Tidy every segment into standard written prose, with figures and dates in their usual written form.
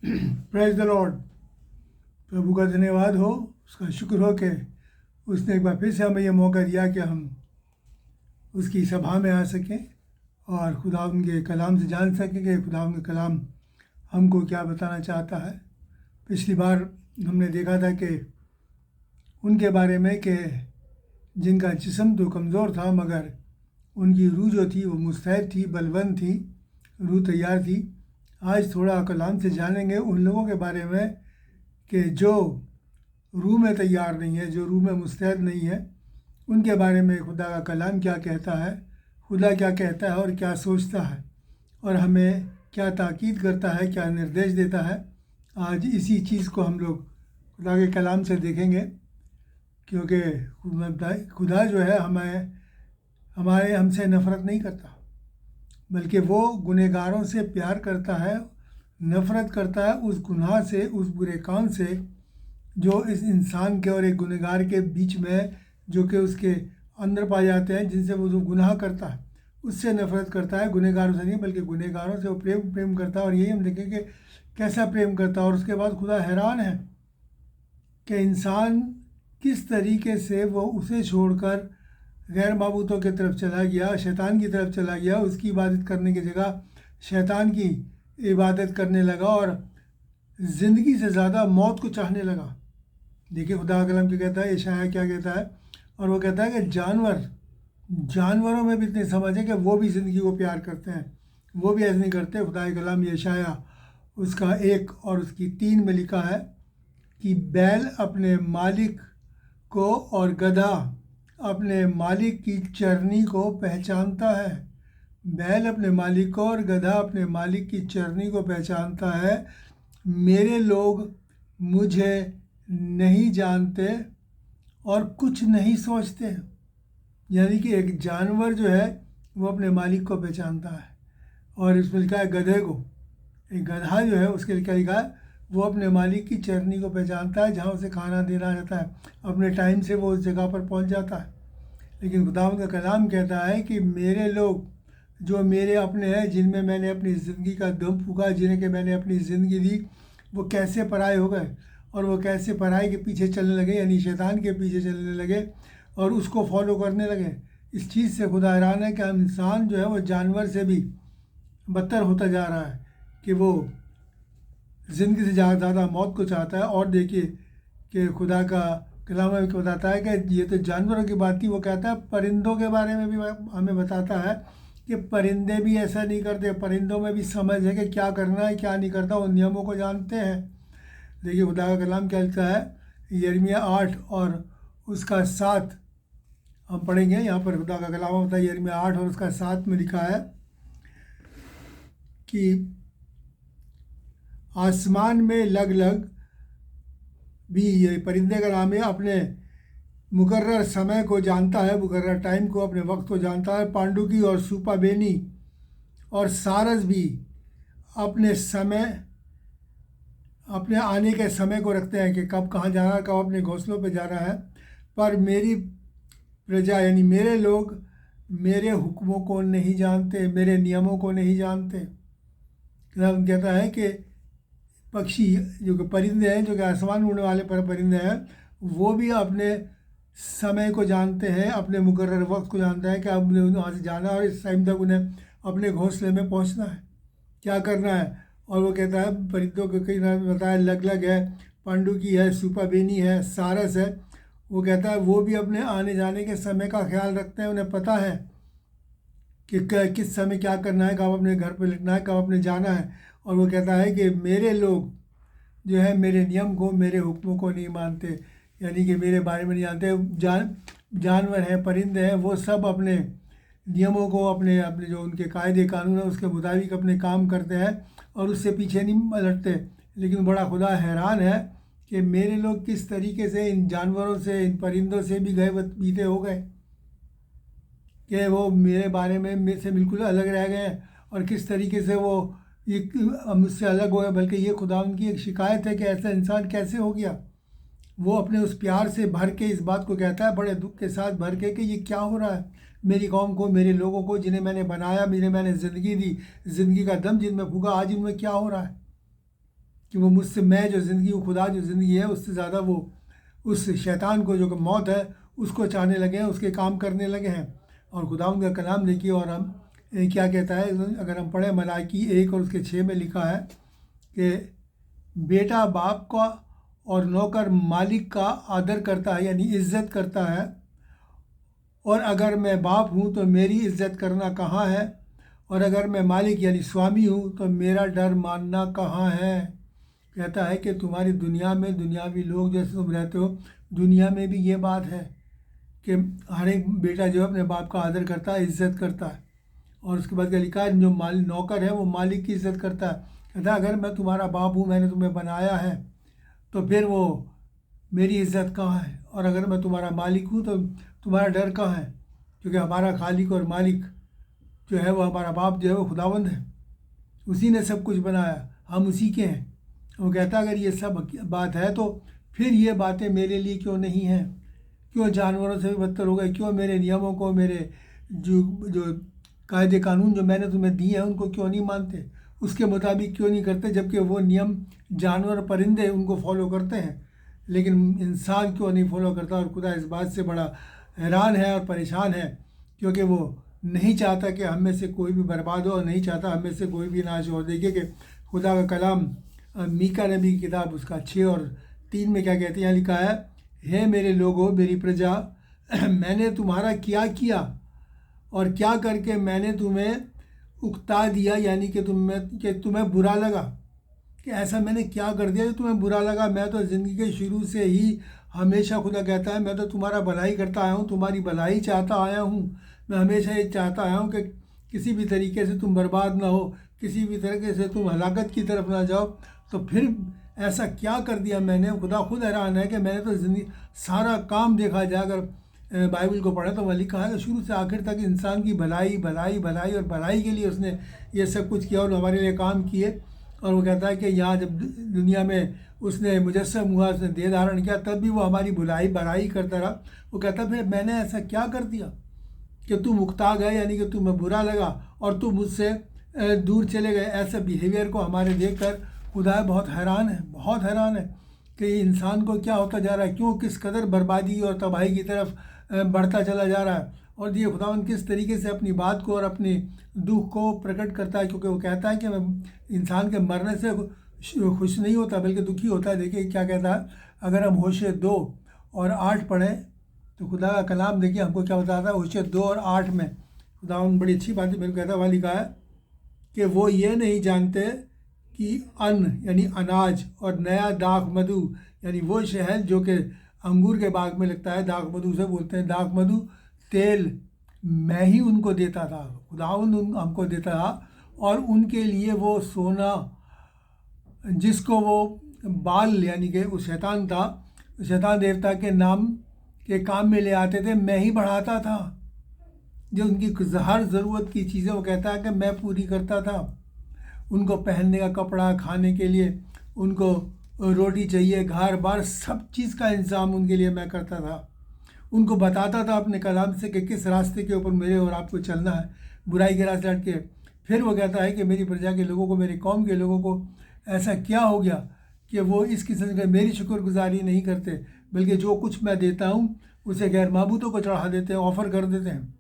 Praise the Lord. प्रभु का धन्यवाद हो, उसका शुक्र हो कि उसने एक बार फिर से हमें यह मौका दिया कि हम उसकी सभा में आ सकें और खुदा के कलाम से जान सकें कि खुदा का कलाम हमको क्या बताना चाहता है। पिछली बार हमने देखा था कि उनके बारे में कि जिनका जिस्म तो कमज़ोर था मगर उनकी रूह जो थी वो मुस्तैद थी, बलवंत थी, रूह तैयार थी। आज थोड़ा कलाम से जानेंगे उन लोगों के बारे में कि जो रूह में तैयार नहीं है, जो रूह में मुस्तैद नहीं है। उनके बारे में खुदा का कलाम क्या कहता है, खुदा क्या कहता है और क्या सोचता है और हमें क्या ताकीद करता है, क्या निर्देश देता है। आज इसी चीज़ को हम लोग खुदा के कलाम से देखेंगे, क्योंकि खुदा जो है हमसे नफ़रत नहीं करता, बल्कि वो गुनहगारों से प्यार करता है, नफ़रत करता है उस गुनाह से, उस बुरे काम से जो इस इंसान के और एक गुनहगार के बीच में, जो कि उसके अंदर पाए जाते हैं, जिनसे वो जो गुनाह करता है उससे नफ़रत करता है। गुनहगारों से नहीं बल्कि गुनहगारों से वो प्रेम करता है। और यही हम देखेंगे कैसा प्रेम करता है। और उसके बाद खुदा हैरान है कि इंसान किस तरीके से वो उसे छोड़कर गैर माबूतों की तरफ चला गया, शैतान की तरफ चला गया। उसकी इबादत करने की जगह शैतान की इबादत करने लगा और ज़िंदगी से ज़्यादा मौत को चाहने लगा। देखिए खुदा का कलाम क्या कहता है, यशायाह क्या कहता है। और वो कहता है कि जानवरों में भी इतनी समझ है कि वो भी ज़िंदगी को प्यार करते हैं, वो भी ऐसे नहीं करते। खुदा का कलाम यशायाह उसका 1 और उसकी 3 में लिखा है कि बैल अपने मालिक को और गधा अपने मालिक की चरनी को पहचानता है। बैल अपने मालिक को और गधा अपने मालिक की चरनी को पहचानता है। मेरे लोग मुझे नहीं जानते और कुछ नहीं सोचते। यानी कि एक जानवर जो है वो अपने मालिक को पहचानता है। और इसमें लिखा है गधे को, एक गधा जो है उसके क्या लिखा है, वो अपने मालिक की चरनी को पहचानता है, जहाँ उसे खाना देना रहता है। अपने टाइम से वो उस जगह पर पहुँच जाता है। लेकिन खुदावंद का कलाम कहता है कि मेरे लोग जो मेरे अपने हैं, जिनमें मैंने अपनी ज़िंदगी का दम फूका, जिन्हें कि मैंने अपनी ज़िंदगी दी, वो कैसे पराए हो गए और वो कैसे पराई के पीछे चलने लगे, यानी शैतान के पीछे चलने लगे और उसको फॉलो करने लगे। इस चीज़ से खुदा हैरान है कि हम इंसान जो है वो जानवर से भी बदतर होता जा रहा है, कि वो ज़िंदगी से ज़्यादा मौत को चाहता है। और देखिए कि खुदा का कलाम में बताता है कि ये तो जानवरों की बात थी, वो कहता है परिंदों के बारे में भी हमें बताता है कि परिंदे भी ऐसा नहीं करते। परिंदों में भी समझ है कि क्या करना है क्या नहीं करना, उन नियमों को जानते हैं। देखिए खुदा का कलाम क्या लिखता है, यिर्मयाह 8 और उसका 7 हम पढ़ेंगे। यहाँ पर खुदा का कलाम होता है यिर्मयाह 8 और उसका 7 में लिखा है कि आसमान में लग भी, ये परिंदे का नाम है, अपने मुकर्रर समय को जानता है, मुकर्रर टाइम को, अपने वक्त को जानता है। पांडुकी और सूपाबेनी और सारस भी अपने आने के समय को रखते हैं कि कब कहाँ जाना है, कब अपने घोंसलों पे जाना है। पर मेरी प्रजा यानी मेरे लोग मेरे हुक्मों को नहीं जानते, मेरे नियमों को नहीं जानते। कहता है कि पक्षी जो कि परिंदे हैं, जो कि आसमान में उड़ने वाले परिंदे हैं, वो भी अपने समय को जानते हैं, अपने मुकर्रर वक्त को जानते हैं कि अब वहाँ से जाना है और इस टाइम तक उन्हें अपने घोंसले में पहुँचना है, क्या करना है। और वो कहता है परिंदों के कई नाम बताया, लग है, पांडुकी है, सूपाबेनी है, सारस है। वो कहता है वो भी अपने आने जाने के समय का ख्याल रखते हैं, उन्हें पता है कि किस समय क्या करना है, कब अपने घर पर लिटना है, कब अपने जाना है। और वो कहता है कि मेरे लोग जो है मेरे नियम को, मेरे हुक्मों को नहीं मानते, यानी कि मेरे बारे में नहीं जानते। जानवर हैं, परिंदे हैं, वो सब अपने नियमों को, अपने अपने जो उनके कायदे कानून है उसके मुताबिक अपने काम करते हैं और उससे पीछे नहीं लटते। लेकिन बड़ा खुदा हैरान है कि मेरे लोग किस तरीके से इन जानवरों से, इन परिंदों से भी गए बीते हो गए, कि वो मेरे बारे में मेरे से बिल्कुल अलग रह गए हैं। और किस तरीके से वो ये मुझसे अलग हो गए। बल्कि ये खुदा उनकी एक शिकायत है कि ऐसा इंसान कैसे हो गया। वो अपने उस प्यार से भर के इस बात को कहता है, बड़े दुख के साथ भर के, कि ये क्या हो रहा है मेरी कौम को, मेरे लोगों को, जिन्हें मैंने बनाया, जिन्हें मैंने ज़िंदगी दी, ज़िंदगी का दम जिनमें फूका, आज इनमें क्या हो रहा है, कि वो मुझसे, मैं जो ज़िंदगी हूँ, खुदा जो ज़िंदगी है, उससे ज़्यादा वो उस शैतान को जो कि मौत है उसको चाहने लगे हैं, उसके काम करने लगे हैं। और खुदा उनका कलाम देखिए, और हम क्या कहता है, अगर हम पढ़ें मलाकी 1 और उसके 6 में लिखा है कि बेटा बाप का और नौकर मालिक का आदर करता है, यानी इज्जत करता है, और अगर मैं बाप हूँ तो मेरी इज्जत करना कहाँ है, और अगर मैं मालिक यानी स्वामी हूँ तो मेरा डर मानना कहाँ है। कहता है कि तुम्हारी दुनिया में, दुनियावी लोग जैसे तुम रहते हो, दुनिया में भी ये बात है कि हर एक बेटा जो है अपने बाप का आदर करता है, इज्जत करता है। और उसके बाद क्या लिखा है, जो नौकर है वो मालिक की इज्जत करता है। कहता है अगर मैं तुम्हारा बाप हूँ, मैंने तुम्हें बनाया है, तो फिर वो मेरी इज्जत कहाँ है, और अगर मैं तुम्हारा मालिक हूँ तो तुम्हारा डर कहाँ है, क्योंकि हमारा खालिक और मालिक जो है वो हमारा बाप जो है वो खुदावंद है, उसी ने सब कुछ बनाया, हम उसी के हैं। वो कहता है अगर ये सब बात है तो फिर ये बातें मेरे लिए क्यों नहीं हैं, क्यों जानवरों से भी बदतर हो गए, क्यों मेरे नियमों को, मेरे जो जो कायदे कानून जो मैंने तुम्हें दिए हैं उनको क्यों नहीं मानते, उसके मुताबिक क्यों नहीं करते, जबकि वो नियम जानवर परिंदे उनको फॉलो करते हैं, लेकिन इंसान क्यों नहीं फॉलो करता। और खुदा इस बात से बड़ा हैरान है और परेशान है, क्योंकि वो नहीं चाहता कि हम में से कोई भी बर्बाद हो, और नहीं चाहता हम में से कोई भी नाश हो। देखिए कि खुदा का कलाम मीका नबी की किताब उसका 6 और 3 में क्या कहते हैं, यहाँ लिखा है, हे मेरे लोगों, मेरी प्रजा, मैंने तुम्हारा क्या किया और क्या करके मैंने तुम्हें उकता दिया, यानी कि तुम्हें बुरा लगा, कि ऐसा मैंने क्या कर दिया जो तुम्हें बुरा लगा। मैं तो ज़िंदगी के शुरू से ही हमेशा, खुदा कहता है, मैं तो तुम्हारा भलाई करता आया हूँ, तुम्हारी भलाई चाहता आया हूँ। मैं हमेशा ये चाहता आया हूँ कि किसी भी तरीके से तुम बर्बाद ना हो, किसी भी तरीके से तुम हलाकत की तरफ ना जाओ। तो फिर ऐसा क्या कर दिया मैंने, खुदा खुद हैरान है कि मैंने तो ज़िंदगी सारा काम देखा जाए, अगर बाइबल को पढ़े तो वह लिखा है कि शुरू से आखिर तक इंसान की भलाई भलाई भलाई और भलाई के लिए उसने ये सब कुछ किया और हमारे लिए काम किए। और वो कहता है कि यहाँ जब दुनिया में उसने मुजस्सम हुआ, उसने देह धारण किया, तब भी वो हमारी भलाई भलाई करता रहा। वो कहता फिर मैंने ऐसा क्या कर दिया कि तुम उकता गए, यानी कि तुम्हें बुरा लगा और तुम मुझसे दूर चले गए। ऐसे बिहेवियर को हमारे देखकर खुदा बहुत हैरान है, बहुत हैरान है कि इंसान को क्या होता जा रहा है, क्यों किस कदर बर्बादी और तबाही की तरफ बढ़ता चला जा रहा है। और ये खुदावंद किस तरीके से अपनी बात को और अपने दुख को प्रकट करता है, क्योंकि वो कहता है कि मैं इंसान के मरने से खुश नहीं होता बल्कि दुखी होता है। देखिए क्या कहता है, अगर हम होशे 2 और 8 पढ़ें तो खुदा का कलाम देखिए हमको क्या बताता है। होशे 2 और 8 में खुदावंद बड़ी अच्छी बात है मेरे को कहता है, वहाँ लिखा है कि वो ये नहीं जानते कि अन्न यानी अनाज और नया दाख मधु, यानी वो शहद जो कि अंगूर के बाग में लगता है, दाख मधु से बोलते हैं, दाख मधु तेल मैं ही उनको देता था, खुदावंद हमको देता था। और उनके लिए वो सोना जिसको वो बाल यानी कि वो शैतान था, शैतान देवता के नाम के काम में ले आते थे, मैं ही बढ़ाता था। जो उनकी हर ज़रूरत की चीज़ें वो कहता है कि मैं पूरी करता था। उनको पहनने का कपड़ा, खाने के लिए उनको रोटी चाहिए, घर बार सब चीज़ का इंतज़ाम उनके लिए मैं करता था। उनको बताता था अपने कलाम से कि किस रास्ते के ऊपर मेरे और आपको चलना है, बुराई के रास्ते हट के। फिर वो कहता है कि मेरी प्रजा के लोगों को, मेरी कौम के लोगों को ऐसा क्या हो गया कि वो इस किस्म के मेरी शुक्रगुजारी नहीं करते, बल्कि जो कुछ मैं देता हूँ उसे गैर माबूदों को चढ़ा देते हैं, ऑफ़र कर देते हैं।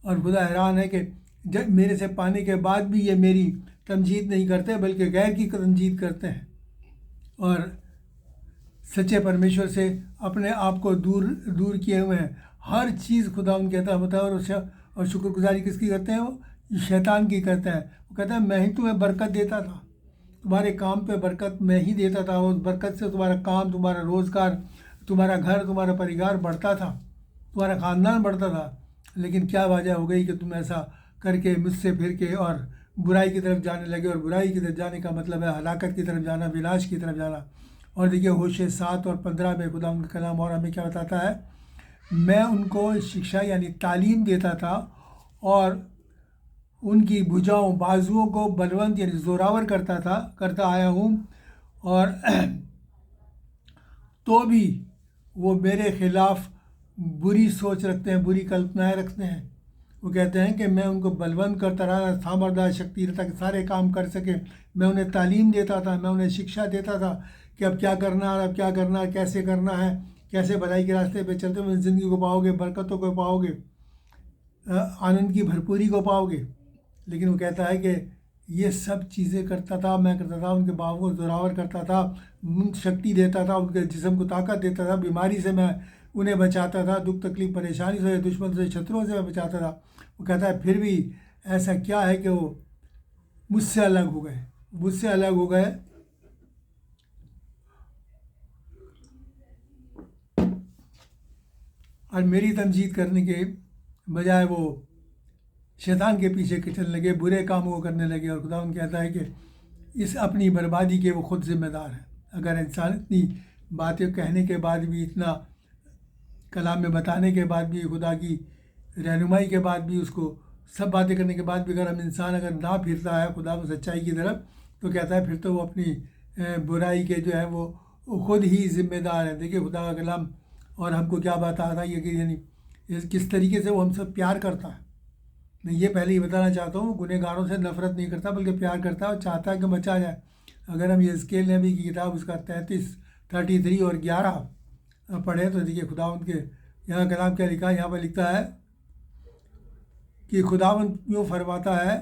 और खुदा हैरान है कि जब मेरे से पाने के बाद भी ये मेरी तमजीद नहीं करते बल्कि गैर की तमजीद करते हैं, और सच्चे परमेश्वर से अपने आप को दूर दूर किए हुए हैं। हर चीज़ खुदा उन कहता होता है, और शुक्रगुजारी किसकी करते हैं, वो शैतान की करते हैं। वो कहता है मैं ही तुम्हें बरकत देता था, तुम्हारे काम पे बरकत मैं ही देता था, उस बरकत से तुम्हारा काम, तुम्हारा रोज़गार, तुम्हारा घर, तुम्हारा परिवार बढ़ता था, तुम्हारा ख़ानदान बढ़ता था। लेकिन क्या वजह हो गई कि तुम ऐसा करके मुझसे फिर के और बुराई की तरफ जाने लगे, और बुराई की तरफ जाने का मतलब है हलाकत की तरफ जाना, विनाश की तरफ जाना। और देखिए होशे 7 और 15 में खुदा उनका कलाम और हमें क्या बताता है, मैं उनको शिक्षा यानी तालीम देता था और उनकी भुजाओं बाजुओं को बलवंत यानी ज़ोरावर करता आया हूँ, और तो भी वो मेरे खिलाफ बुरी सोच रखते हैं, बुरी कल्पनाएं रखते हैं। वो कहते हैं कि मैं उनको बलवंत करता रहा, सामर्थ्य शक्ति रहता कि सारे काम कर सके। मैं उन्हें तालीम देता था, मैं उन्हें शिक्षा देता था कि अब क्या करना है, अब क्या करना है, कैसे करना है, कैसे भलाई के रास्ते पे चलते हुए ज़िंदगी को पाओगे, बरकतों को पाओगे, आनंद की भरपूरी को पाओगे। लेकिन वो कहता है कि ये सब चीज़ें करता था, मैं करता था, उनके बाबू को जोरावर करता था, शक्ति देता था, उनके जिस्म को ताकत देता था, बीमारी से मैं उन्हें बचाता था, दुख तकलीफ परेशानी से, दुश्मन से, शत्रुओं से मैं बचाता था। वो कहता है फिर भी ऐसा क्या है कि वो मुझसे अलग हो गए, मुझसे अलग हो गए। और मेरी तमजीद करने के बजाय वो शैतान के पीछे चलने लगे, बुरे कामों को करने लगे। और खुदा कहता है कि इस अपनी बर्बादी के वो खुद जिम्मेदार है। अगर इंसान इतनी बातें कहने के बाद भी, इतना कलाम में बताने के बाद भी, खुदा की रहनुमाई के बाद भी, उसको सब बातें करने के बाद भी अगर हम इंसान अगर ना फिरता है खुदा में सच्चाई की तरफ, तो कहता है फिर तो वो अपनी बुराई के जो है वो खुद ही जिम्मेदार है। देखिए खुदा का कलाम और हमको क्या बताता है कि यानी किस तरीके से वो हमसे प्यार करता है। मैं ये पहले ही बताना चाहता हूँ, गुनहगारों से नफरत नहीं करता बल्कि प्यार करता है और चाहता है कि बचा जाए। अगर हम ये स्केल नबी की किताब उसका 33 और 11 पढ़े तो देखिए खुदावंद के यहाँ कलाम क्या लिखा है। यहाँ पर लिखता है कि खुदावंद यूँ फरमाता है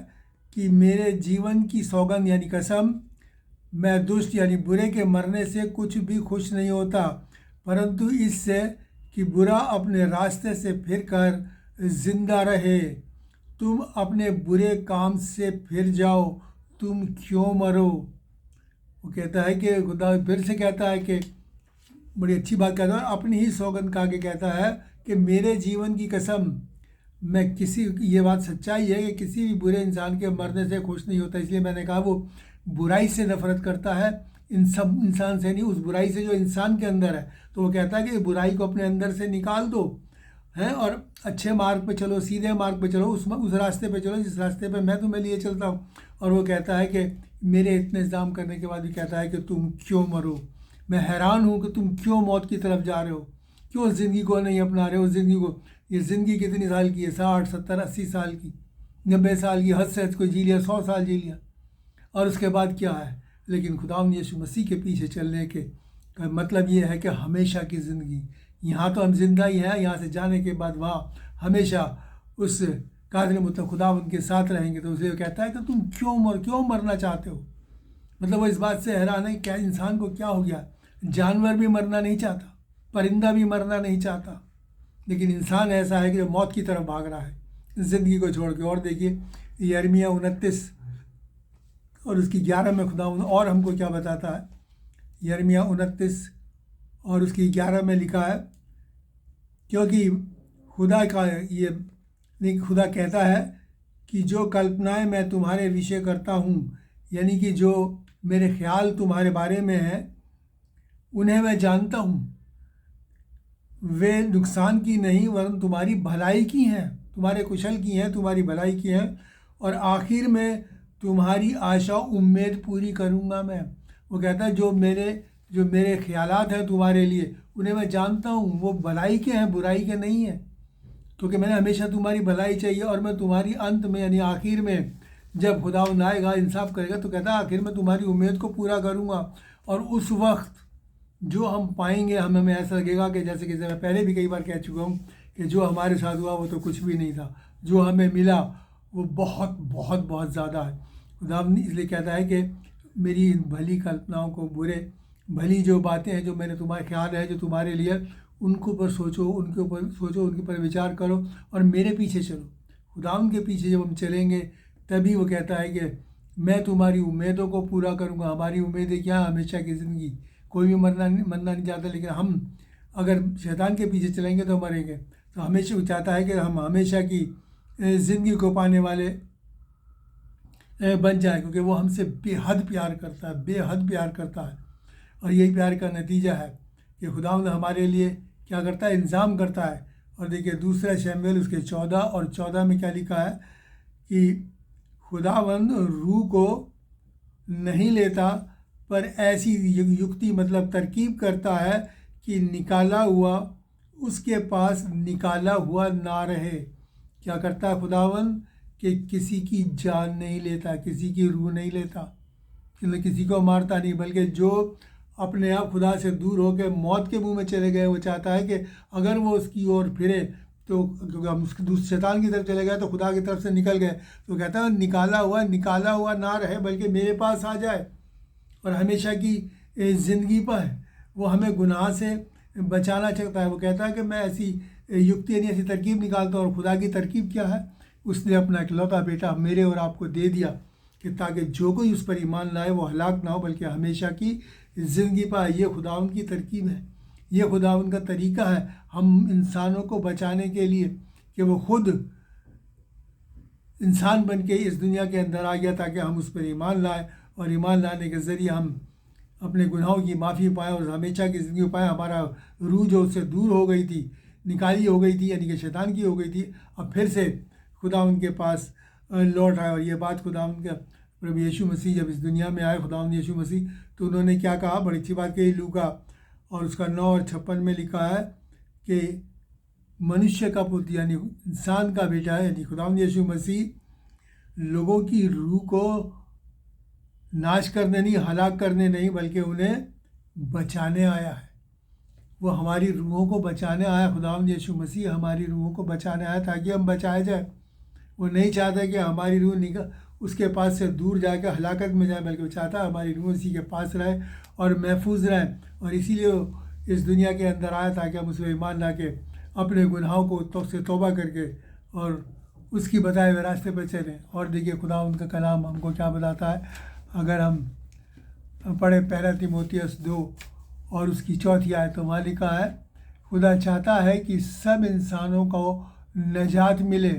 कि मेरे जीवन की सौगंध यानी कसम, मैं दुष्ट यानी बुरे के मरने से कुछ भी खुश नहीं होता, परंतु इससे कि बुरा अपने रास्ते से फिर कर जिंदा रहे। तुम अपने बुरे काम से फिर जाओ, तुम क्यों मरो। वो कहता है कि खुदा फिर से कहता है कि बड़ी अच्छी बात कहता है, अपनी ही सौगंध का के कहता है कि मेरे जीवन की कसम, मैं किसी, ये बात सच्चाई है कि किसी भी बुरे इंसान के मरने से खुश नहीं होता। इसलिए मैंने कहा वो बुराई से नफरत करता है, इन सब इंसान से नहीं, उस बुराई से जो इंसान के अंदर है। तो वो कहता है कि बुराई को अपने अंदर से निकाल दो हैं और अच्छे मार्ग पे चलो, सीधे मार्ग पे चलो, उस रास्ते पे चलो जिस रास्ते पे मैं तुम्हें लिए चलता हूँ। और वो कहता है कि मेरे इतने इंतजाम करने के बाद भी कहता है कि तुम क्यों मरो। मैं हैरान हूँ कि तुम क्यों मौत की तरफ जा रहे हो, क्यों ज़िंदगी को नहीं अपना रहे हो। ज़िंदगी को, ये ज़िंदगी कितनी साल की है, 60 70 80 साल की, 90 साल की, हद से हद कोई जी लिया, 100 साल जी लिया, और उसके बाद क्या है। लेकिन खुदावंद यीशु मसीह के पीछे चलने के का मतलब ये है कि हमेशा की ज़िंदगी, यहाँ तो हम जिंदा ही हैं, यहाँ से जाने के बाद वहाँ हमेशा उस कादिर मतलब खुदावंद के साथ रहेंगे। तो इसलिए कहता है कि तुम क्यों मरना चाहते हो। मतलब वो इस बात से हैरान है क्या इंसान को क्या हो गया। जानवर भी मरना नहीं चाहता, परिंदा भी मरना नहीं चाहता, लेकिन इंसान ऐसा है कि मौत की तरफ भाग रहा है ज़िंदगी को छोड़ के। और देखिए यिर्मयाह 29 और उसकी 11 में खुदावंद और हमको क्या बताता है। यिर्मयाह 29 और उसकी 11 में लिखा है, क्योंकि खुदा का ये नहीं, खुदा कहता है कि जो कल्पनाएं मैं तुम्हारे विषय करता हूँ, यानी कि जो मेरे ख्याल तुम्हारे बारे में हैं, उन्हें मैं जानता हूँ। वे नुकसान की नहीं वरन तुम्हारी भलाई की हैं, तुम्हारे कुशल की हैं, तुम्हारी भलाई की हैं, और आखिर में तुम्हारी आशा उम्मीद पूरी करूँगा मैं। वो कहता है जो मेरे ख्यालात हैं तुम्हारे लिए, उन्हें मैं जानता हूँ, वो भलाई के हैं, बुराई के नहीं हैं, क्योंकि मैंने हमेशा तुम्हारी भलाई चाहिए। और मैं तुम्हारी अंत में यानी आखिर में जब खुदावंद आएगा, इंसाफ करेगा, तो कहता है आखिर में तुम्हारी उम्मीद को पूरा करूँगा। और उस वक्त जो हम पाएंगे, हमें ऐसा लगेगा कि जैसे कि मैं पहले भी कई बार कह चुका हूँ कि जो हमारे साथ हुआ वो तो कुछ भी नहीं था, जो हमें मिला वो बहुत बहुत बहुत ज़्यादा है। खुदावंद इसलिए कहता है कि मेरी इन भली कल्पनाओं को, भली जो बातें हैं, जो मैंने तुम्हारे ख्याल है जो तुम्हारे लिए, उनके ऊपर सोचो, उनके ऊपर विचार करो और मेरे पीछे चलो। खुदावंद के पीछे जब हम चलेंगे तभी वो कहता है कि मैं तुम्हारी उम्मीदों को पूरा करूँगा। हमारी उम्मीदें क्या, हमेशा की ज़िंदगी। कोई भी मरना नहीं चाहता, लेकिन हम अगर शैतान के पीछे चलेंगे तो मरेंगे। तो हमेशा वो चाहता है कि हम हमेशा की ज़िंदगी को पाने वाले बन जाए, क्योंकि वो हमसे बेहद प्यार करता है, बेहद प्यार करता है। और यही प्यार का नतीजा है कि खुदावंद हमारे लिए क्या करता है, इंतज़ाम करता है। और देखिए दूसरा शमूएल उसके 14 में क्या लिखा है कि खुदावंद रूह को नहीं लेता, पर ऐसी युक्ति मतलब तरकीब करता है कि निकाला हुआ उसके पास निकाला हुआ ना रहे। क्या करता है खुदावन कि किसी की जान नहीं लेता, किसी की रूह नहीं लेता, किसी को मारता नहीं, बल्कि जो अपने आप खुदा से दूर होकर मौत के मुंह में चले गए, वो चाहता है कि अगर वो उसकी ओर फिरे तो, क्योंकि हम उसके दूसरे शैतान की तरफ चले गए तो खुदा की तरफ से निकल गए, तो कहता है निकाला हुआ ना रहे बल्कि मेरे पास आ जाए और हमेशा की ज़िंदगी पर वो हमें गुनाह से बचाना चाहता है। वो कहता है कि मैं ऐसी युक्ति यानी ऐसी तरकीब निकालता हूँ, और खुदा की तरकीब क्या है, उसने अपना इकलौता बेटा मेरे और आपको दे दिया कि ताकि जो कोई उस पर ईमान लाए वो हलाक ना हो बल्कि हमेशा की ज़िंदगी पाए। ये खुदावन की तरकीब है, ये खुदावन का तरीका है हम इंसानों को बचाने के लिए, कि वो खुद इंसान बन के इस दुनिया के अंदर आ गया ताकि हम उस पर ईमान लाएँ, और ईमान लाने के ज़रिए हम अपने गुनाहों की माफ़ी पाएँ और हमेशा की ज़िंदगी पाएँ। हमारा रूह जो उससे दूर हो गई थी, निकाली हो गई थी, यानी कि शैतान की हो गई थी, अब फिर से खुदा उनके पास लौट आए। और ये बात खुदा उनका प्रभु यीशु मसीह जब इस दुनिया में आए, खुदा यीशु मसीह, तो उन्होंने क्या कहा, बड़ी अच्छी बात कही। लूका और उसका 9 और 56 में लिखा है कि मनुष्य का पुत्र यानी इंसान का बेटा है, यानी खुदा यीशु मसीह लोगों की रूह को नाश करने नहीं, हलाक करने नहीं, बल्कि उन्हें बचाने आया है। वो हमारी रूहों को बचाने आया, खुदावंद यीशु मसीह हमारी रूहों को बचाने आया ताकि हम बचाए जाए। वो नहीं चाहता कि हमारी रूह निकल उसके पास से दूर जाकर हलाकत में जाए, बल्कि वो चाहता है हमारी रूह उसी के पास रहे और महफूज रहे। और इसीलिए वो इस दुनिया के अंदर आया ताकि हम उसमें ईमान ला के अपने गुनाहों को से तौबा करके और उसकी बताए हुए रास्ते पर चलें। और देखिए खुदा उनका कलाम हमको क्या बताता है, अगर हम पढ़े 1 तीमुथियुस 2 और उसकी 4 आयत, तो वहाँ लिखा है, खुदा चाहता है कि सब इंसानों को नजात मिले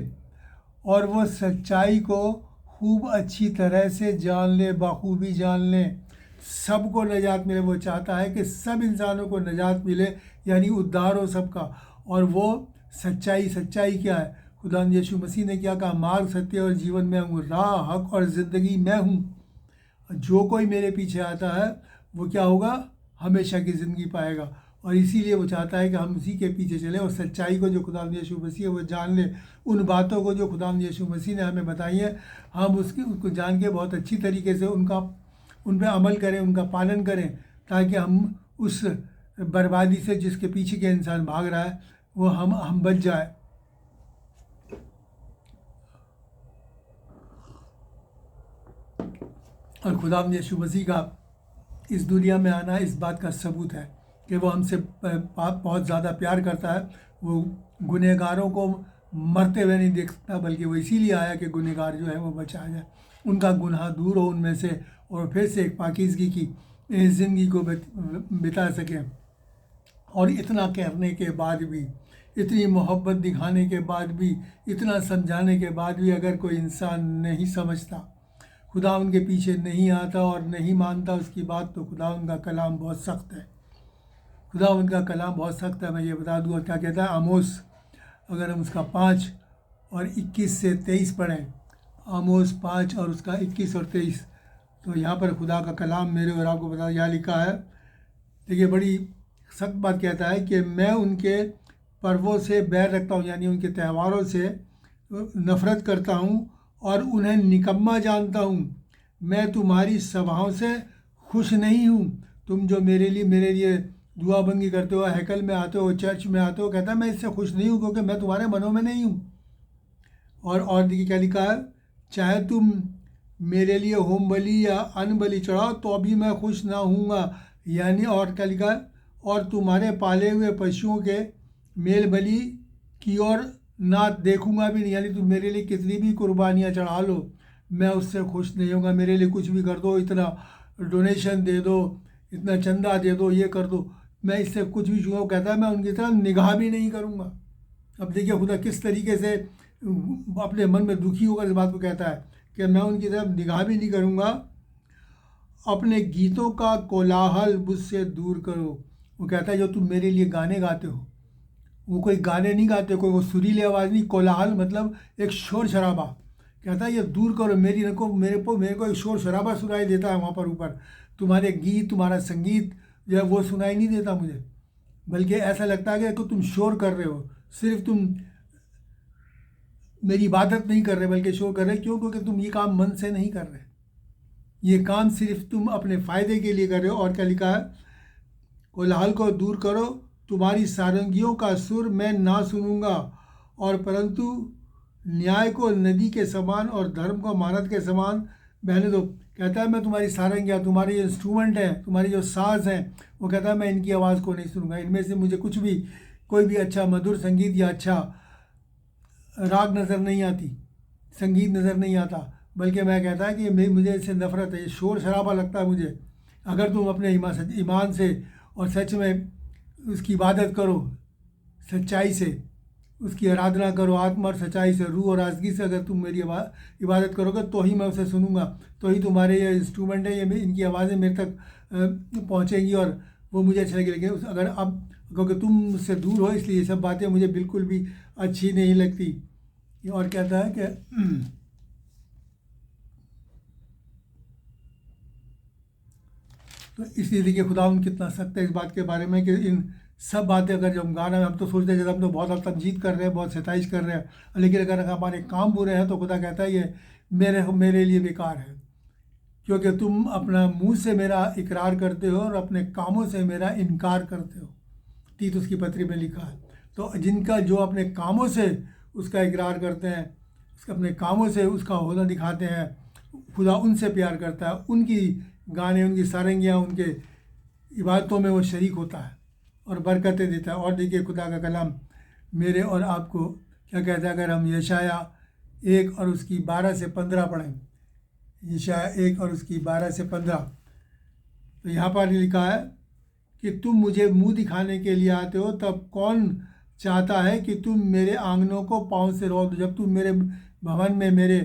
और वो सच्चाई को खूब अच्छी तरह से जान ले, बखूबी जान लें। सबको नजात मिले, वो चाहता है कि सब इंसानों को नजात मिले, यानी उद्धार हो सबका। और वो सच्चाई क्या है, खुदा यीशु मसीह ने क्या कहा, मार्ग, सत्य और जीवन में हूँ, राह, हक और ज़िंदगी मैं हूँ। जो कोई मेरे पीछे आता है वो क्या होगा, हमेशा की ज़िंदगी पाएगा। और इसीलिए वो चाहता है कि हम उसी के पीछे चलें और सच्चाई को जो खुदा यीशु मसीह है वो जान लें। उन बातों को जो खुदा यीशु मसीह ने हमें बताई है, हम उसको जान के बहुत अच्छी तरीके से उन पर अमल करें, उनका पालन करें, ताकि हम उस बर्बादी से जिसके पीछे के इंसान भाग रहा है वो हम बच जाए। और खुदा यीशु मसीह का इस दुनिया में आना इस बात का सबूत है कि वो हमसे बहुत ज़्यादा प्यार करता है। वो गुनहगारों को मरते हुए नहीं देखता, बल्कि वो इसीलिए आया कि गुनहगार जो है वो बचाया जाए, उनका गुनाह दूर हो उनमें से, और फिर से एक पाकीज़गी की ज़िंदगी को बिता सकें। और इतना करने के बाद भी, इतनी मोहब्बत दिखाने के बाद भी, इतना समझाने के बाद भी अगर कोई इंसान नहीं समझता, खुदा उनके पीछे नहीं आता और नहीं मानता उसकी बात, तो खुदा उनका कलाम बहुत सख्त है। खुदा उनका कलाम बहुत सख्त है। मैं ये बता दूँ, और क्या कहता है आमोस, अगर हम उसका 5 और 21 से 23 पढ़ें, आमोस 5 और उसका 21 और 23, तो यहाँ पर खुदा का कलाम मेरे और आपको बता, यहाँ लिखा है, देखिए बड़ी सख्त बात कहता है कि मैं उनके पर्वों से बैर रखता हूँ, यानी उनके त्यौहारों से नफ़रत करता हूँ और उन्हें निकम्मा जानता हूँ। मैं तुम्हारी सभाओं से खुश नहीं हूँ। तुम जो मेरे लिए दुआ बंदी करते हो, हैकल में आते हो, चर्च में आते हो, कहता है मैं इससे खुश नहीं हूँ क्योंकि मैं तुम्हारे मनों में नहीं हूँ। और देखिए क्या लिखा है, चाहे तुम मेरे लिए होम बलि या अन्न बलि चढ़ाओ तो भी मैं खुश ना हूँगा। यानी और क्या लिखा है, और तुम्हारे पाले हुए पशुओं के मेल बलि की ओर ना देखूंगा भी नहीं। यानी तुम मेरे लिए कितनी भी कुर्बानियाँ चढ़ा लो, मैं उससे खुश नहीं होगा। मेरे लिए कुछ भी कर दो, इतना डोनेशन दे दो, इतना चंदा दे दो, ये कर दो, मैं इससे कुछ भी छूँगा। कहता है मैं उनकी तरफ निगाह भी नहीं करूँगा। अब देखिए खुदा किस तरीके से अपने मन में दुखी होकर इस बात को कहता है कि मैं उनकी तरफ निगाह भी नहीं करूँगा। अपने गीतों का कोलाहल मुझसे दूर करो। वो कहता है जो तुम मेरे लिए गाने गाते हो, वो कोई गाने नहीं गाते, कोई वो सुरीली आवाज़ नहीं, कोलाहल मतलब एक शोर शराबा। कहता है ये दूर करो, मेरे को एक शोर शराबा सुनाई देता है वहाँ पर ऊपर। तुम्हारे गीत, तुम्हारा संगीत जो है वो सुनाई नहीं देता मुझे, बल्कि ऐसा लगता है कि तुम शोर कर रहे हो। सिर्फ तुम मेरी इबादत नहीं कर रहे बल्कि शोर कर रहे। क्यों? क्योंकि तुम ये काम मन से नहीं कर रहे, ये काम सिर्फ तुम अपने फ़ायदे के लिए कर रहे हो। और क्या लिखा है? कोलाहल को दूर करो, तुम्हारी सारंगियों का सुर मैं ना सुनूंगा, और परंतु न्याय को नदी के समान और धर्म को महानद के समान बहने दो। कहता है मैं तुम्हारी सारंगियाँ, तुम्हारे जो इंस्ट्रूमेंट हैं, तुम्हारी जो साज हैं, वो कहता है मैं इनकी आवाज़ को नहीं सुनूंगा। इनमें से मुझे कुछ भी, कोई भी अच्छा मधुर संगीत या अच्छा राग नज़र नहीं आती, संगीत नज़र नहीं आता, बल्कि मैं कहता है कि मुझे इससे नफ़रत है, ये शोर शराबा लगता है मुझे। अगर तुम अपने ईमान से और सच में उसकी इबादत करो, सच्चाई से उसकी आराधना करो, आत्मा और सच्चाई से, रूह और आज़गी से अगर तुम मेरी इबादत करोगे तो ही मैं उसे सुनूंगा, तो ही तुम्हारे ये इंस्ट्रूमेंट है, ये इनकी आवाज़ें मेरे तक पहुँचेंगी और वो मुझे अच्छी लगेगी। अगर अब क्योंकि तुम मुझसे दूर हो इसलिए ये सब बातें मुझे बिल्कुल भी अच्छी नहीं लगती। और कहता है कि तो इसलिए देखिए खुदा कितना सख्त है इस बात के बारे में कि इन सब बातें अगर जब हम गा रहे हैं, हम तो सोचते हैं जैसे हम तो बहुत तंजीद कर रहे हैं, बहुत सताइश कर रहे हैं, लेकिन अगर हमारे काम बुरे हैं तो खुदा कहता है ये मेरे लिए बेकार है, क्योंकि तुम अपना मुंह से मेरा इकरार करते हो और अपने कामों से मेरा इनकार करते हो। तीत उसकी पत्री में लिखा है। तो जिनका जो अपने कामों से उसका इकरार करते हैं, अपने कामों से उसका होना दिखाते हैं, खुदा उनसे प्यार करता है, उनकी गाने, उनकी सारंगियाँ, उनके इबादतों में वो शरीक होता है और बरकतें देता है। और देखिए खुदा का कलाम मेरे और आपको क्या कहता है, अगर हम यशाया 1 और उसकी 12 से 15 पढ़ें, यशाया 1 और उसकी 12 से 15, तो यहाँ पर लिखा है कि तुम मुझे मुंह दिखाने के लिए आते हो, तब कौन चाहता है कि तुम मेरे आंगनों को पाँव से रो दो। जब तुम मेरे भवन में, मेरे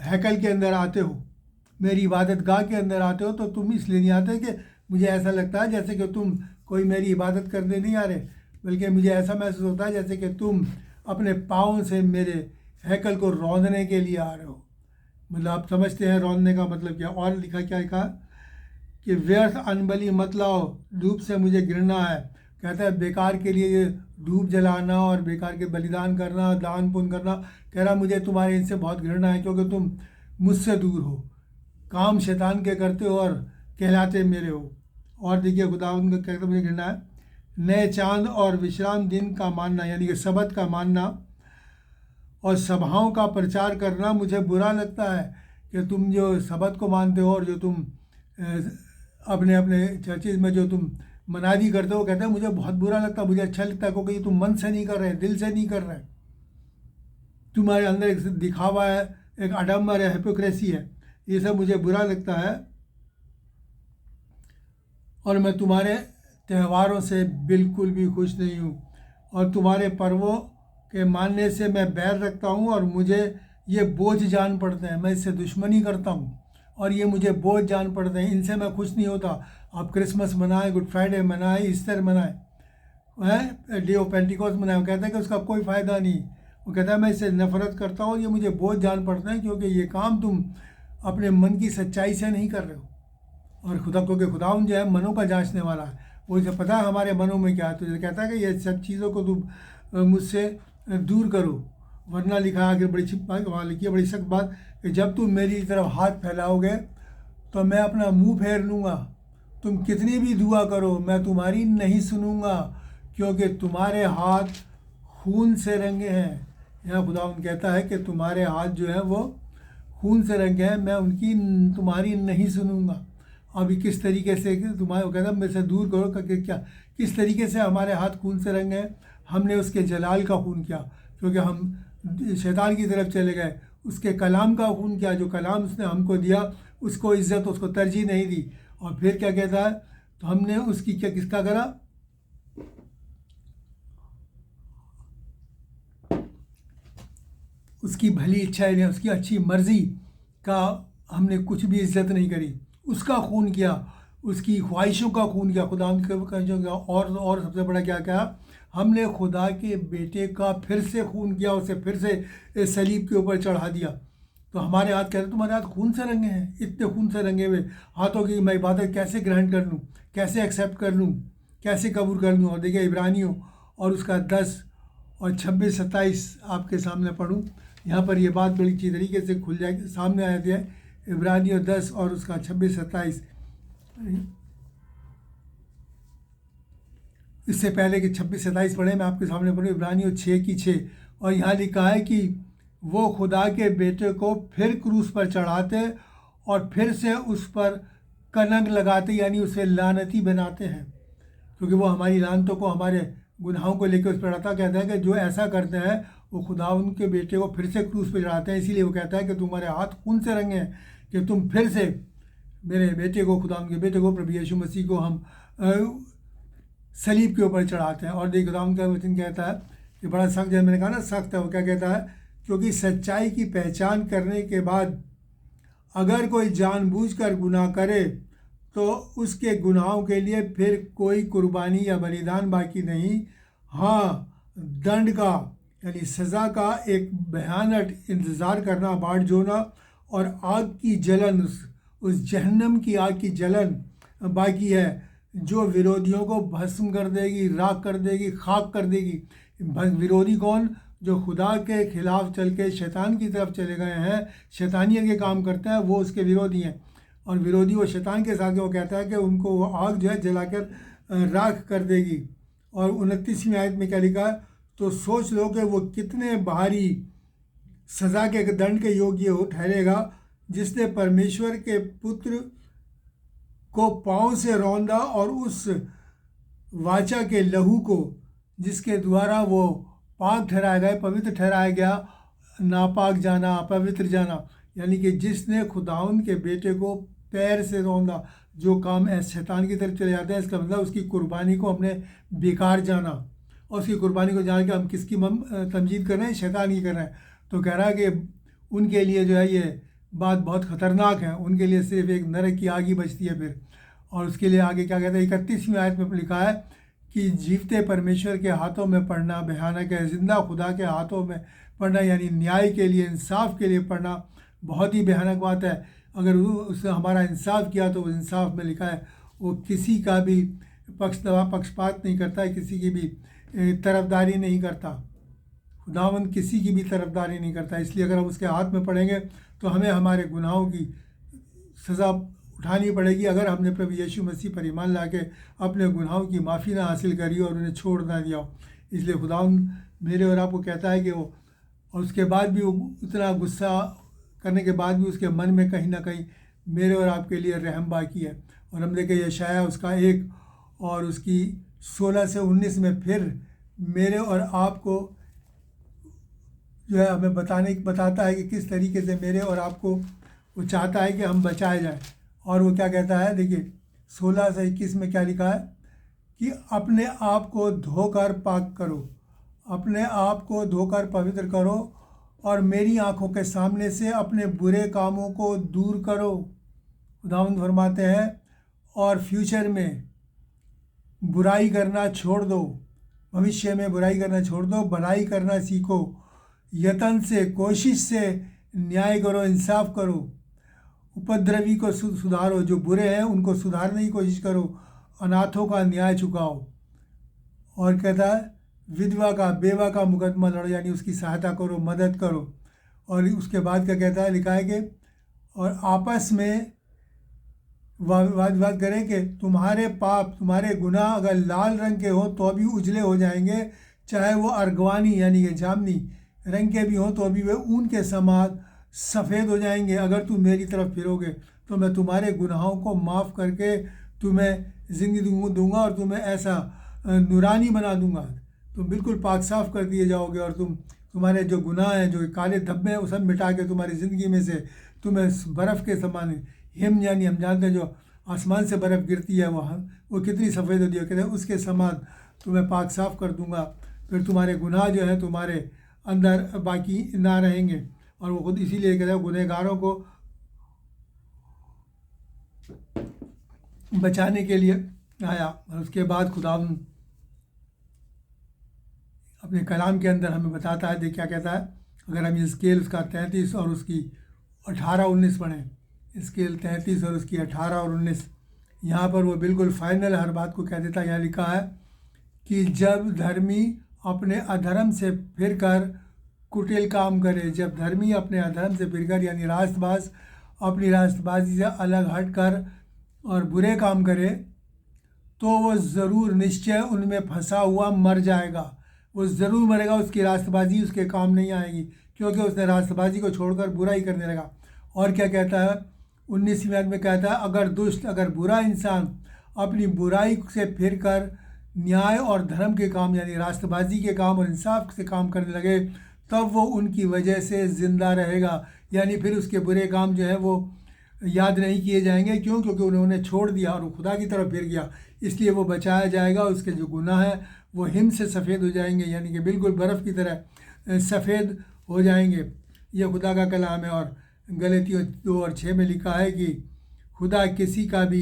हैकल के अंदर आते हो, मेरी इबादत गाह के अंदर आते हो, तो तुम इसलिए नहीं आते कि मुझे ऐसा लगता है जैसे कि तुम कोई मेरी इबादत करने नहीं आ रहे, बल्कि मुझे ऐसा महसूस होता है जैसे कि तुम अपने पाँव से मेरे हैकल को रौंदने के लिए आ रहे हो। मतलब आप समझते हैं रौंदने का मतलब क्या। और लिखा क्या लिखा कि व्यर्थ अनबली मत लाओ, धूप से मुझे घृणा है। कहता है बेकार के लिए ये धूप जलाना और बेकार के बलिदान करना, दान पुण्य करना, कह रहा मुझे तुम्हारे इनसे बहुत घृणा है, क्योंकि तुम मुझसे दूर हो, काम शैतान के करते हो और कहलाते मेरे हो। और देखिए खुदा उनका कहते मुझे घृणा है। नए चांद और विश्राम दिन का मानना, यानी कि सबत का मानना और सभाओं का प्रचार करना मुझे बुरा लगता है। कि तुम जो सबत को मानते हो और जो तुम अपने अपने चर्चिज़ में जो तुम मनादी करते हो, कहते हैं मुझे बहुत बुरा लगता है, मुझे अच्छा लगता है, क्योंकि तुम मन से नहीं कर रहे, दिल से नहीं कर रहे, तुम्हारे अंदर एक दिखावा है, एक आडम्बर है, हिपोक्रेसी है, ये सब मुझे बुरा लगता है। और मैं तुम्हारे त्योहारों से बिल्कुल भी खुश नहीं हूँ, और तुम्हारे पर्वों के मानने से मैं बैर रखता हूँ, और मुझे ये बोझ जान पड़ते हैं। मैं इससे दुश्मनी करता हूँ और ये मुझे बोझ जान पड़ते हैं, इनसे मैं खुश नहीं होता। आप क्रिसमस मनाएं, गुड फ्राइडे मनाएं, ईस्टर मनाएं, डे ऑफ पेंटिकॉस्ट मनाएं, वो कहते हैं कि उसका कोई फ़ायदा नहीं। वो कहता है मैं इससे नफ़रत करता हूँ, ये मुझे बोझ जान पड़ते हैं, क्योंकि ये काम तुम अपने मन की सच्चाई से नहीं कर रहे हो। और खुदा, क्योंकि खुदावंद जो है मनों का जांचने वाला है, वो इसे पता है हमारे मनों में क्या है। तो कहता है कि ये सब चीज़ों को तुम मुझसे दूर करो, वरना लिखा आगे वहाँ लिखी है बड़ी सख्त बात कि जब तुम मेरी तरफ हाथ फैलाओगे तो मैं अपना मुंह फेर लूँगा। तुम कितनी भी दुआ करो मैं तुम्हारी नहीं सुनूँगा, क्योंकि तुम्हारे हाथ खून से रंगे हैं। यहाँ खुदावंद कहता है कि तुम्हारे हाथ जो है वो खून से रंगे हैं, मैं उनकी तुम्हारी नहीं सुनूँगा। अभी किस तरीके से तुम्हारे कहता मेरे से दूर करो करके, क्या किस तरीके से हमारे हाथ खून से रंगे हैं? हमने उसके जलाल का खून किया, क्योंकि हम शैतान की तरफ चले गए। उसके कलाम का खून किया, जो कलाम उसने हमको दिया उसको इज्जत, उसको तरजीह नहीं दी। और फिर क्या कहता है, तो हमने उसकी क्या किसका करा, उसकी भली इच्छा नहीं, उसकी अच्छी मर्जी का हमने कुछ भी इज्जत नहीं करी। उसका खून किया, उसकी ख्वाहिशों का खून किया, खुदा का। और सबसे बड़ा क्या क्या, हमने खुदा के बेटे का फिर से खून किया, उसे फिर से सलीब के ऊपर चढ़ा दिया। तो हमारे हाथ कहते तुम्हारे हाथ खून से रंगे हैं, इतने खून से रंगे हुए हाथों की मैं इबादत कैसे ग्रहण कर लूँ, कैसे एक्सेप्ट कर लूँ, कैसे कबूल कर लूँ। और देखिए इब्रानियों और उसका 10 और 26-27 आपके सामने पढ़ूँ। यहाँ पर ये बात बड़ी अच्छी तरीके से खुल जाएगी, सामने आ जाती है। इब्रानियों 10 और उसका 26-27। इससे पहले कि 26-27 पढ़े, मैं आपके सामने पढ़ूँ इब्रानियों 6:6। और यहाँ लिखा है कि वो खुदा के बेटे को फिर क्रूस पर चढ़ाते और फिर से उस पर कलंक लगाते, यानी उसे लानती बनाते हैं, क्योंकि वो हमारी लानतों को, हमारे गुनाहों को लेकर उस पर चढ़ाता। कहता है कि जो ऐसा करते हैं वो खुदा उनके बेटे को फिर से क्रूस पर चढ़ाते हैं। इसीलिए वो कहता है कि तुम्हारे हाथ खून से रंगे हैं कि तुम फिर से मेरे बेटे को, खुदा उनके बेटे को, प्रभु यीशु मसीह को हम सलीब के ऊपर चढ़ाते हैं। और देखिए खुदा उनका वचन कहता है कि बड़ा सख्त है, मैंने कहा ना सख्त है। वो क्या कहता है, क्योंकि सच्चाई की पहचान करने के बाद अगर कोई जानबूझकर गुनाह करे तो उसके गुनाहों के लिए फिर कोई कुर्बानी या बलिदान बाकी नहीं। हाँ, दंड का यानी सज़ा का एक भयानक इंतज़ार करना, बाट जोना और आग की जलन, उस जहन्नम की आग की जलन बाकी है, जो विरोधियों को भस्म कर देगी, राख कर देगी, खाक कर देगी। विरोधी कौन? जो खुदा के खिलाफ चल के शैतान की तरफ चले गए हैं, शैतानियत के काम करते हैं, वो उसके विरोधी हैं। और विरोधी वो शैतान के साथ वो कहता है कि उनको वो आग जो है जलाकर राख कर देगी। और 29वीं आयत में क्या लिखा है, तो सोच लो कि वो कितने भारी सज़ा के दंड के योग्य हो ठहरेगा, जिसने परमेश्वर के पुत्र को पाँव से रौंदा और उस वाचा के लहू को जिसके द्वारा वो पाक ठहराया गया, पवित्र ठहराया गया, नापाक जाना, अपवित्र जाना, यानी कि जिसने खुदाउन के बेटे को पैर से रौंदा। जो काम ऐसे शैतान की तरफ चले जाते हैं, इसका मतलब उसकी कुर्बानी को हमने बेकार जाना, और उसकी कुर्बानी को जान के हम किसकी तमजीद कर रहे हैं? शैतान की कर रहे हैं। तो कह रहा है कि उनके लिए जो है ये बात बहुत ख़तरनाक है, उनके लिए सिर्फ एक नरक की आग ही बचती है फिर। और उसके लिए आगे क्या कहता है, 31वीं आयत में लिखा है कि जीवते परमेश्वर के हाथों में पड़ना भयानक है, जिंदा खुदा के हाथों में पड़ना यानी न्याय के लिए, इंसाफ के लिए पड़ना बहुत ही भयानक बात है। अगर उसने हमारा इंसाफ किया तो उस इंसाफ में लिखा है वो किसी का भी पक्षपात नहीं करता है, किसी की भी तरफदारी नहीं करता। खुदावंद किसी की भी तरफदारी नहीं करता। इसलिए अगर हम उसके हाथ में पड़ेंगे तो हमें हमारे गुनाहों की सज़ा उठानी पड़ेगी, अगर हमने प्रभु यीशु मसीह पर ईमान ला के अपने गुनाहों की माफ़ी ना हासिल करी और उन्हें छोड़ ना दिया हो। इसलिए खुदावंद मेरे और आपको कहता है कि वो, और उसके बाद भी वो इतना गुस्सा करने के बाद भी उसके मन में कहीं ना कहीं मेरे और आपके लिए रहम बाकी है। और हम देखें यशाया उसका 1 और उसकी 16 से 19 में फिर मेरे और आपको जो है हमें बताता है कि किस तरीके से मेरे और आपको वो चाहता है कि हम बचाए जाएं। और वो क्या कहता है, देखिए 16 से 21 में क्या लिखा है कि अपने आप को धोकर पाक करो, अपने आप को धोकर पवित्र करो और मेरी आंखों के सामने से अपने बुरे कामों को दूर करो। खुदावंद फरमाते हैं, और फ्यूचर में बुराई करना छोड़ दो, भविष्य में बुराई करना छोड़ दो, भलाई करना सीखो, यत्न से, कोशिश से न्याय करो, इंसाफ करो, उपद्रवी को सुधारो, जो बुरे हैं उनको सुधारने की कोशिश करो, अनाथों का न्याय चुकाओ। और कहता है विधवा का, बेवा का मुकदमा लड़ो, यानी उसकी सहायता करो, मदद करो। और उसके बाद क्या कहता है, लिखा है कि और आपस में वाद करें कि तुम्हारे पाप, तुम्हारे गुनाह अगर लाल रंग के हो तो भी उजले हो जाएंगे, चाहे वो अर्गवानी यानी कि जामनी रंग के भी हों तो भी वे ऊन के समान सफ़ेद हो जाएंगे। अगर तुम मेरी तरफ फिरोगे तो मैं तुम्हारे गुनाहों को माफ़ करके तुम्हें ज़िंदगी दूंगा और तुम्हें ऐसा नूरानी बना दूंगा। तुम बिल्कुल पाक साफ़ कर दिए जाओगे और तुम्हारे जो गुनाह हैं, जो काले धब्बे हैं, वो सब मिटा के तुम्हारी ज़िंदगी में से तुम्हें बर्फ़ के समान, हिम यानी हम जानते हैं जो आसमान से बर्फ़ गिरती है वो कितनी सफ़ेद होती है, कहते हैं उसके समान तुम्हें पाक साफ़ कर दूंगा। फिर तुम्हारे गुनाह जो है तुम्हारे अंदर बाकी ना रहेंगे। और वो खुद इसीलिए कहते हैं गुनहगारों को बचाने के लिए आया। और उसके बाद खुदा अपने कलाम के अंदर हमें बताता है, देख क्या कहता है, अगर हम ये स्केल उसका 33 और उसकी 18-19 पढ़ें, स्केल 33 और उसकी 18 और 19, यहाँ पर वो बिल्कुल फाइनल हर बात को कह देता है। यहाँ लिखा है कि जब धर्मी अपने अधर्म से फिरकर कुटिल काम करे। जब धर्मी अपने अधर्म से फिरकर यानी रास्तबाज अपनी रास्तबाजी से अलग हटकर और बुरे काम करे तो वो ज़रूर निश्चय उनमें फंसा हुआ मर जाएगा। वो ज़रूर मरेगा, उसकी रास्तबाजी उसके काम नहीं आएगी, क्योंकि उसने रास्तबाजी को छोड़कर बुराई करने लगा। और क्या कहता है 19वीं आयत में कहता है, अगर बुरा इंसान अपनी बुराई से फिरकर न्याय और धर्म के काम यानी रास्तबाजी के काम और इंसाफ से काम करने लगे तब वो उनकी वजह से ज़िंदा रहेगा। यानी फिर उसके बुरे काम जो है वो याद नहीं किए जाएंगे। क्यों? क्योंकि उन्होंने छोड़ दिया और वो खुदा की तरफ फिर गया, इसलिए वो बचाया जाएगा। उसके जो गुनाह है वो हिम से सफ़ेद हो जाएंगे, यानी कि बिल्कुल बर्फ़ की तरह सफ़ेद हो जाएंगे। ये खुदा का कलाम है। और गलतियों 2:6 में लिखा है कि खुदा किसी का भी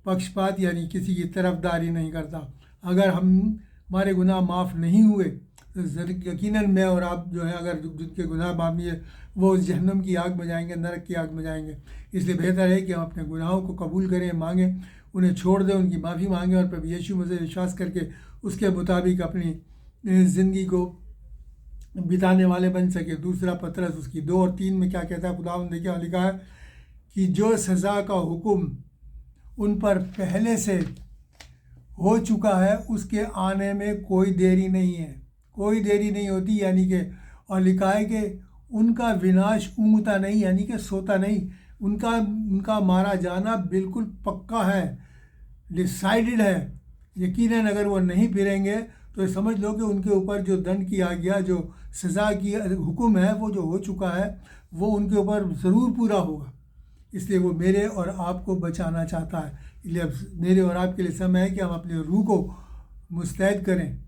पक्षपात यानी किसी की तरफदारी नहीं करता। अगर हमारे गुनाह माफ़ नहीं हुए तो यकीनन मैं और आप जो है अगर जिनके गुनाह माफ़ नहीं है वो उस जहन्नम की आग में जाएंगे, नरक की आग में जाएंगे। इसलिए बेहतर है कि हम अपने गुनाहों को कबूल करें, मांगें, उन्हें छोड़ दें, उनकी माफ़ी मांगें और प्रभु यीशु मसीह विश्वास करके उसके मुताबिक अपनी ज़िंदगी को बिताने वाले बन सके। दूसरा पत्रस उसकी 2 और 3 में क्या कहता है? खुदावंद ने क्या लिखा है कि जो सज़ा का हुक्म उन पर पहले से हो चुका है उसके आने में कोई देरी नहीं है, कोई देरी नहीं होती। यानी कि और लिखा है कि उनका विनाश ऊँघता नहीं, यानी कि सोता नहीं। उनका मारा जाना बिल्कुल पक्का है, डिसाइडेड है। यकीनन अगर वो नहीं फिरेंगे तो समझ लो कि उनके ऊपर जो दंड की आज्ञा, जो सज़ा की हुक्म है वो जो हो चुका है वो उनके ऊपर ज़रूर पूरा होगा। इसलिए वो मेरे और आपको बचाना चाहता है। इसलिए अब मेरे और आपके लिए समय है कि हम अपने रूह को मुस्तैद करें,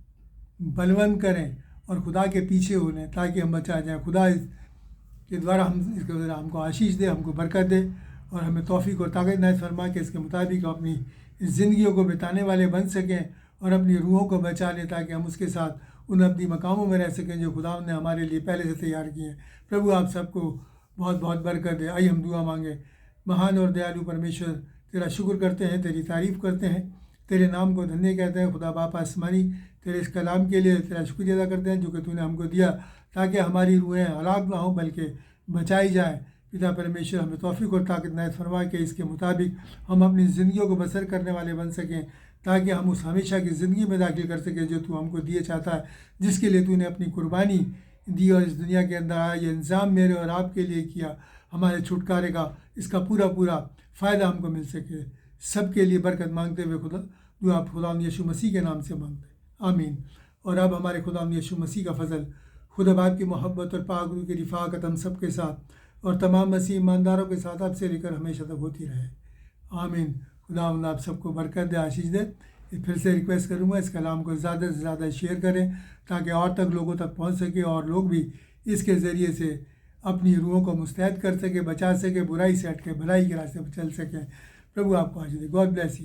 बलवंत करें और खुदा के पीछे हो लें ताकि हम बचा जाएं। खुदा के द्वारा इसके द्वारा हमको आशीष दे, हमको बरकत दे और हमें तौफीक और ताकत नायत फरमा के इसके मुताबिक हम अपनी ज़िंदगियों को बिताने वाले बन सकें और अपनी रूहों को बचा लें ताकि हम उसके साथ उन अपनी मकामों में रह सकें जो खुदा ने हमारे लिए पहले से तैयार किए हैं। प्रभु आप सबको बहुत बहुत बरकत दे। आइए हम दुआ मांगे। महान और दयालु परमेश्वर, तेरा शुक्र करते हैं, तेरी तारीफ़ करते हैं, तेरे नाम को धन्य कहते हैं। खुदा बाप आसमानी, तेरे इस कलाम के लिए तेरा शुक्रिया अदा करते हैं जो कि तूने हमको दिया ताकि हमारी रूहें हलाक ना हो बल्कि बचाई जाए। पिता परमेश्वर हमें तौफीक और ताकत नायत फरमा के इसके मुताबिक हम अपनी ज़िंदगियों को बसर करने वाले बन सकें ताकि हम उस हमेशा की ज़िंदगी में दाखिल कर सकें जो तू हमको दिए चाहता है, जिसके लिए तूने अपनी कुर्बानी दी और इस दुनिया के अंदर आया। ये इंतज़ाम मेरे और आपके लिए किया, हमारे छुटकारे का इसका पूरा फ़ायदा हमको मिल सके। सबके लिए बरकत मांगते हुए दुआ खुदा यीशु मसीह के नाम से मांगते हैं, आमीन। और अब हमारे खुदा यीशु मसीह का फजल, खुदा बाप की मोहब्बत और पाक रूह की रिफ़ाक़त हम सब के साथ और तमाम मसीह ईमानदारों के साथ अब से लेकर हमेशा तक होती रहे, आमीन। खुदा आप सबको बरकत दे, आशीष दे। फिर से रिक्वेस्ट करूँगा इस कलाम को ज़्यादा से ज़्यादा शेयर करें ताकि और तक लोगों तक पहुँच सके और लोग भी इसके ज़रिए से अपनी रूहों को मुस्तैद कर सके, बचा सके, बुराई से हट के भलाई के रास्ते पर चल सकें। प्रभु आपको आशीष दे। God bless you.